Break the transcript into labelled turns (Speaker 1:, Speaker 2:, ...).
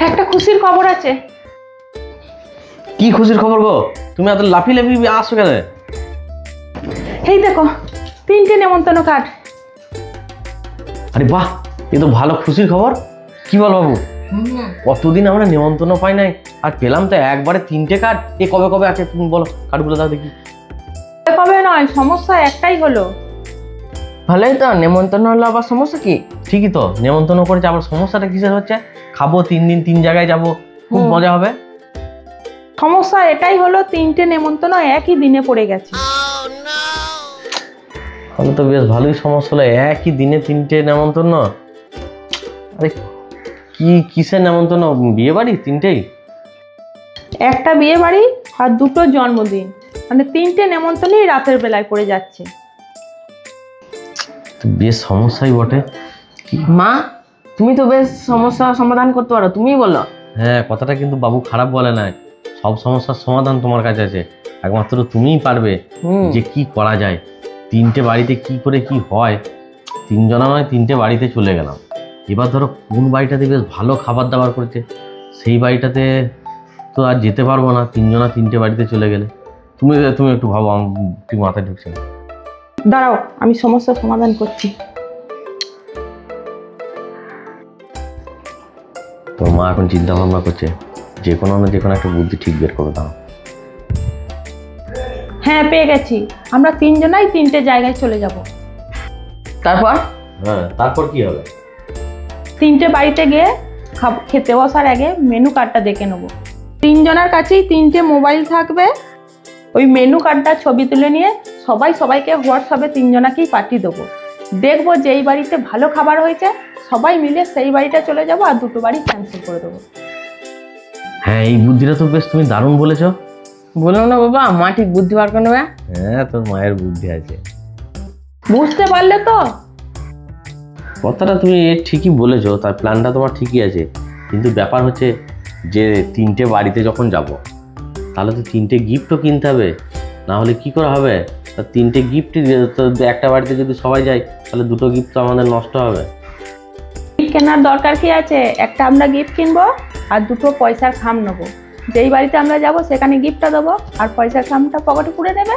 Speaker 1: একটা খুশির খবর আছে।
Speaker 2: কি খুশির খবর গো? তুমি এত লাফি লাফি আসছো কেন?
Speaker 1: এই দেখো 3টে নেমন্তন্ন কার্ড।
Speaker 2: আরে বাহ, এ তো ভালো খুশির খবর। কি বল বাবু, কতদিন আমরা নেমন্তন্ন পাই নাই, আর পেলাম তো একবারে 3টে কার্ড। এ কবে কবে আছে তুমি বলো, কার্ডগুলো দাও দেখি।
Speaker 1: কবে নয়, সমস্যা একটাই হলো।
Speaker 3: ভালোই তো, নেমন্তন্ন হলো আবার সমস্যা কি?
Speaker 2: ঠিকই তো, নেমন্তন্ন করেছে, আবার সমস্যাটা কিসের হচ্ছে? খাবো 3 দিন 3 জায়গায় যাবো, খুব মজা হবে।
Speaker 1: সমস্যা এটাই হলো 3টে নেমন্তন্ন একই দিনে পড়ে গেছে।
Speaker 2: তাহলে তো বেশ ভালোই সমস্যা হলো, একই দিনে 3টে নেমন্তন্ন। আরে কি কিসের নেমন্তন্ন? বিয়ে বাড়ি 3টেই?
Speaker 1: একটা বিয়ে বাড়ি আর 2টো জন্মদিন, মানে 3টে নেমন্তন্নই রাতের বেলায় পড়ে যাচ্ছে।
Speaker 2: বেশ সমস্যাই বটে।
Speaker 3: মা, তুমি তো বেশ সমস্যার সমাধান করতে পারো, তুমিই বলো।
Speaker 2: হ্যাঁ, কথাটা কিন্তু বাবু খারাপ বলে নাই। সব সমস্যার সমাধান তোমার কাছে আছে, একমাত্র তুমিই পারবে যে কি করা যায়। 3টে বাড়িতে কি করে কি হয়, 3 জনা নয় 3টে বাড়িতে চলে গেলাম। এবার ধরো কোন বাড়িটাতে বেশ ভালো খাবার দাবার করেছে, সেই বাড়িটাতে তো আর যেতে পারবো না 3 জনা 3টে বাড়িতে চলে গেলে। তুমি একটু ভাবো, তুই মাথায় ঢুকছে না।
Speaker 1: দাঁড়াও, আমি সমস্যার সমাধান করছি।
Speaker 2: তোর মা এখন চিন্তা ভাবনা করছে, যে কোনো একটা বুদ্ধি ঠিক বের করে দাও।
Speaker 1: হ্যাঁ, পেয়ে গেছি। আমরা 3 জনাই 3টে জায়গায় চলে যাব।
Speaker 3: তারপর?
Speaker 2: হ্যাঁ, তারপর কি হবে?
Speaker 1: 3টে বাড়িতে গিয়ে খেতে বসার আগে মেনু কার্ডটা দেখে নেবো। 3 জনের কাছেই 3টে মোবাইল থাকবে। ওই মেনু কার্ডটা ছবি তুলে নিয়ে সবাইকে হোয়াটসঅ্যাপে 3 জনাকেই পাঠিয়ে দেবো। দেখবো যেই বাড়িতে ভালো খাবার হয়েছে সবাই মিলে সেই বাড়িটা চলে যাব, আর 2টো বাড়ি ক্যান্সেল করে দেবো।
Speaker 2: হ্যাঁ, এই বুদ্ধিটা তো বেশ তুমি দারুণ বলেছো।
Speaker 3: বললাম না বাবা, মা ঠিক বুদ্ধি বার করে নেবে।
Speaker 2: হ্যাঁ, তোর মায়ের বুদ্ধি আছে।
Speaker 1: বুঝতে পারলে তো?
Speaker 2: কথাটা তুমি ঠিকই বলেছো, তার প্ল্যানটা তোমার ঠিকই আছে, কিন্তু ব্যাপার হচ্ছে যে 3টে বাড়িতে যখন যাব তাহলে তো 3টে গিফটও কিনতে হবে, না হলে কি করে হবে? তা 3টে গিফট, একটা বাড়িতে যদি সবাই যায় তাহলে 2টো গিফট তো আমাদের নষ্ট হবে।
Speaker 1: গিফট কেনার দরকার কি আছে? একটা আমরা গিফট কিনবো আর 2টো পয়সার খাম নেবো। যেই বাড়িতে আমরা যাব সেখানে গিফটটা দেবো, আর পয়সার খামটা পকেটে পুরে নেবে।